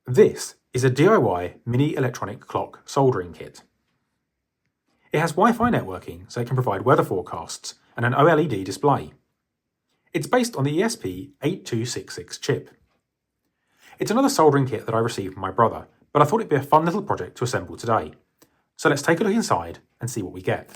This is a DIY mini electronic clock soldering kit. It has Wi-Fi networking, so it can provide weather forecasts, and an OLED display. It's based on the ESP8266 chip. It's another soldering kit that I received from my brother, but I thought it'd be a fun little project to assemble today. So let's take a look inside and see what we get.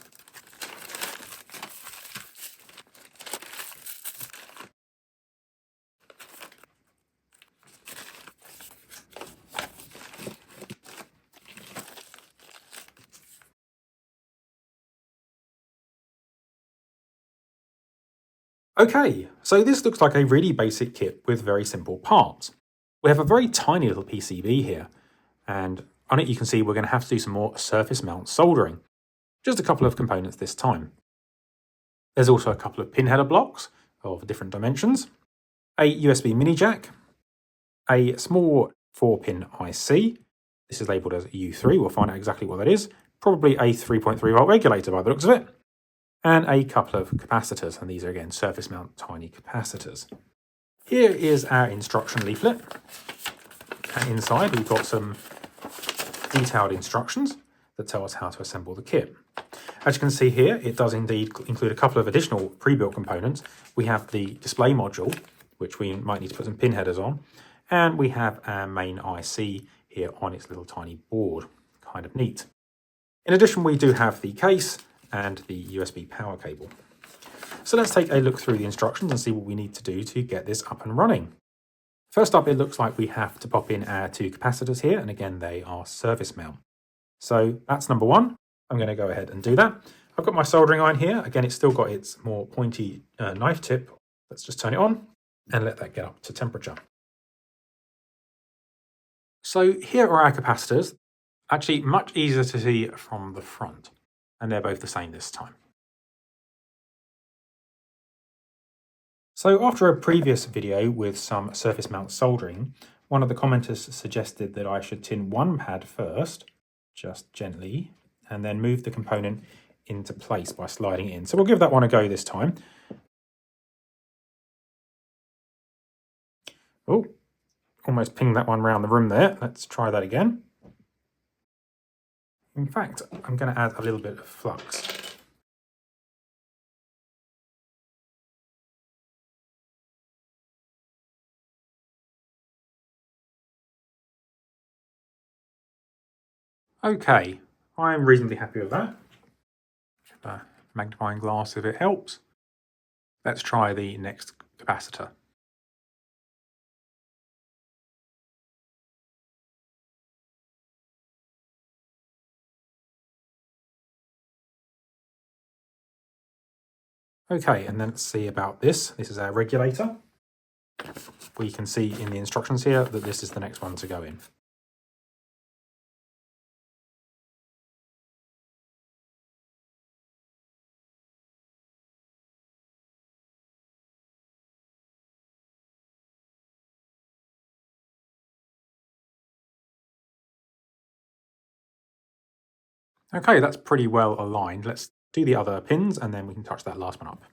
Okay, so this looks like a really basic kit with very simple parts. We have a very tiny little PCB here, and on it you can see we're going to have to do some more surface mount soldering. Just a couple of components this time. There's also a couple of pin header blocks of different dimensions, a USB mini jack, a small 4-pin IC. This is labelled as U3, we'll find out exactly what that is. Probably a 3.3 volt regulator by the looks of it. And a couple of capacitors, and these are again surface mount tiny capacitors. Here is our instruction leaflet, and inside we've got some detailed instructions that tell us how to assemble the kit. As you can see here, it does indeed include a couple of additional pre-built components. We have the display module, which we might need to put some pin headers on, and we have our main IC here on its little tiny board, kind of neat. In addition, we do have the case and the USB power cable. So let's take a look through the instructions and see what we need to do to get this up and running. First up, it looks like we have to pop in our 2 capacitors here, and again they are surface mount. So that's number 1. I'm going to go ahead and do that. I've got my soldering iron here. Again, it's still got its more pointy knife tip. Let's just turn it on and let that get up to temperature. So here are our capacitors. Actually much easier to see from the front, and they're both the same this time. So after a previous video with some surface mount soldering, one of the commenters suggested that I should tin one pad first, just gently, and then move the component into place by sliding it in. So we'll give that one a go this time. Oh, almost pinged that one around the room there. Let's try that again. In fact, I'm going to add a little bit of flux. Okay, I'm reasonably happy with that. A magnifying glass if it helps. Let's try the next capacitor. Okay, and then let's see about this. This is our regulator. We can see in the instructions here that this is the next one to go in. Okay, that's pretty well aligned. Let's do the other pins and then we can touch that last one up.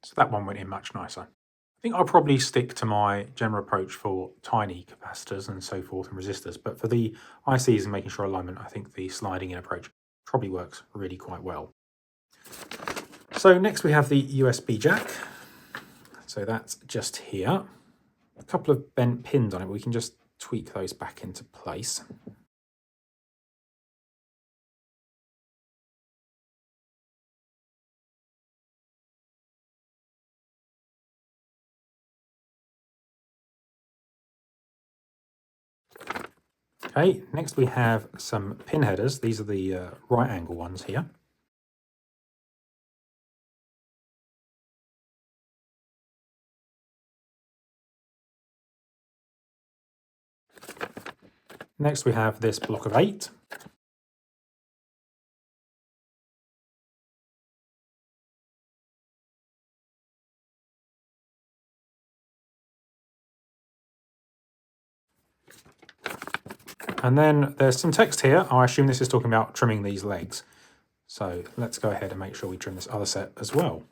So that one went in much nicer. I think I'll probably stick to my general approach for tiny capacitors and so forth and resistors, but for the ICs and making sure alignment, I think the sliding in approach probably works really quite well. So next we have the USB jack. So that's just here. A couple of bent pins on it, but we can just tweak those back into place. Okay, next we have some pin headers. These are the right angle ones here. Next we have this block of 8. And then there's some text here. I assume this is talking about trimming these legs. So let's go ahead and make sure we trim this other set as well.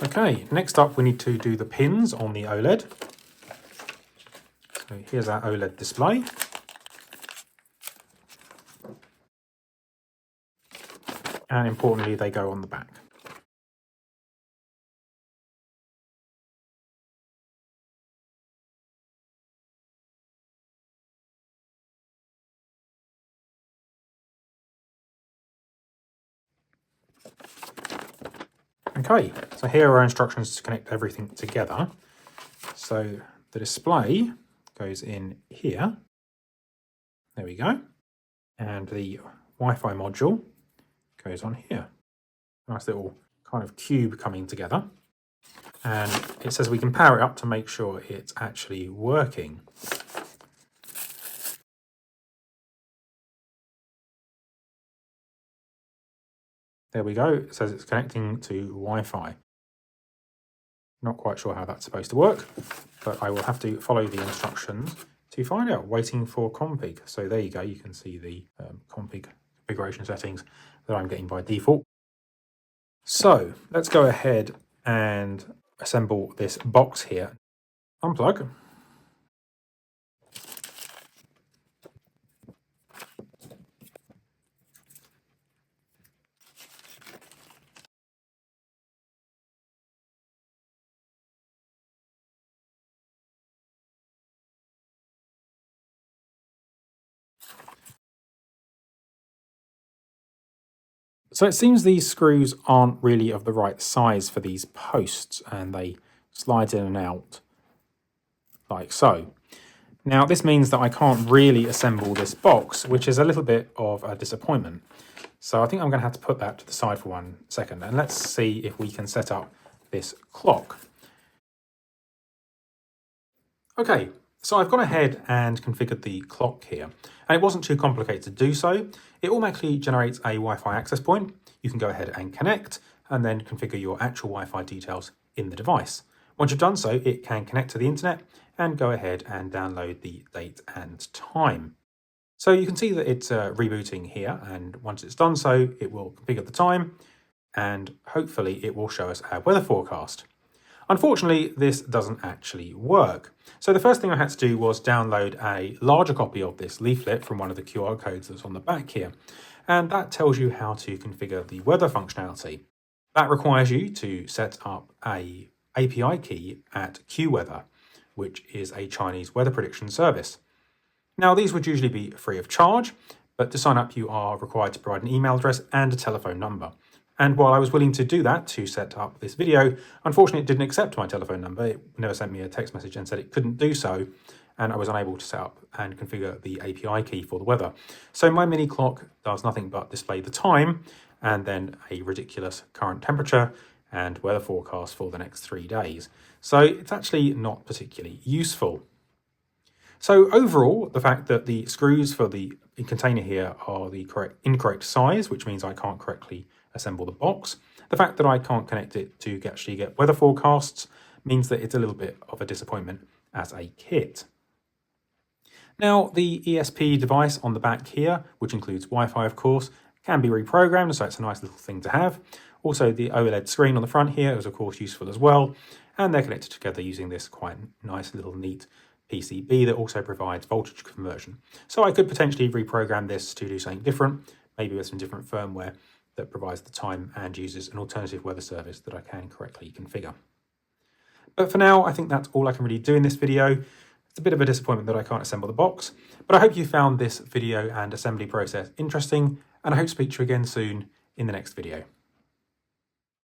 Okay, next up we need to do the pins on the OLED. So here's our OLED display. And importantly, they go on the back. Okay, so here are our instructions to connect everything together. So the display goes in here. There we go. And the Wi-Fi module goes on here. Nice little kind of cube coming together. And it says we can power it up to make sure it's actually working. There we go. It says it's connecting to Wi-Fi. Not quite sure how that's supposed to work, but I will have to follow the instructions to find out. Waiting for config. So there you go. You can see the configuration settings that I'm getting by default. So let's go ahead and assemble this box here. Unplug. So it seems these screws aren't really of the right size for these posts, and they slide in and out like so. Now this means that I can't really assemble this box, which is a little bit of a disappointment. So I think I'm going to have to put that to the side for 1 second, and let's see if we can set up this clock. Okay, so I've gone ahead and configured the clock here, and it wasn't too complicated to do so. It automatically generates a Wi-Fi access point. You can go ahead and connect and then configure your actual Wi-Fi details in the device. Once you've done so, it can connect to the internet and go ahead and download the date and time. So you can see that it's rebooting here, and once it's done so, it will configure the time and hopefully it will show us our weather forecast. Unfortunately, this doesn't actually work. So the first thing I had to do was download a larger copy of this leaflet from one of the QR codes that's on the back here. And that tells you how to configure the weather functionality. That requires you to set up a API key at QWeather, which is a Chinese weather prediction service. Now, these would usually be free of charge, but to sign up, you are required to provide an email address and a telephone number. And while I was willing to do that to set up this video, unfortunately it didn't accept my telephone number. It never sent me a text message and said it couldn't do so, and I was unable to set up and configure the API key for the weather. So my mini clock does nothing but display the time and then a ridiculous current temperature and weather forecast for the next 3 days. So it's actually not particularly useful. So overall, the fact that the screws for the container here are the incorrect size, which means I can't correctly assemble the box. The fact that I can't connect it to actually get weather forecasts means that it's a little bit of a disappointment as a kit. Now, the ESP device on the back here, which includes Wi-Fi of course, can be reprogrammed, so it's a nice little thing to have. Also, the OLED screen on the front here is of course useful as well, and they're connected together using this quite nice little neat PCB that also provides voltage conversion. So I could potentially reprogram this to do something different, maybe with some different firmware that provides the time and uses an alternative weather service that I can correctly configure. But for now, I think that's all I can really do in this video. It's a bit of a disappointment that I can't assemble the box, but I hope you found this video and assembly process interesting, and I hope to speak to you again soon in the next video.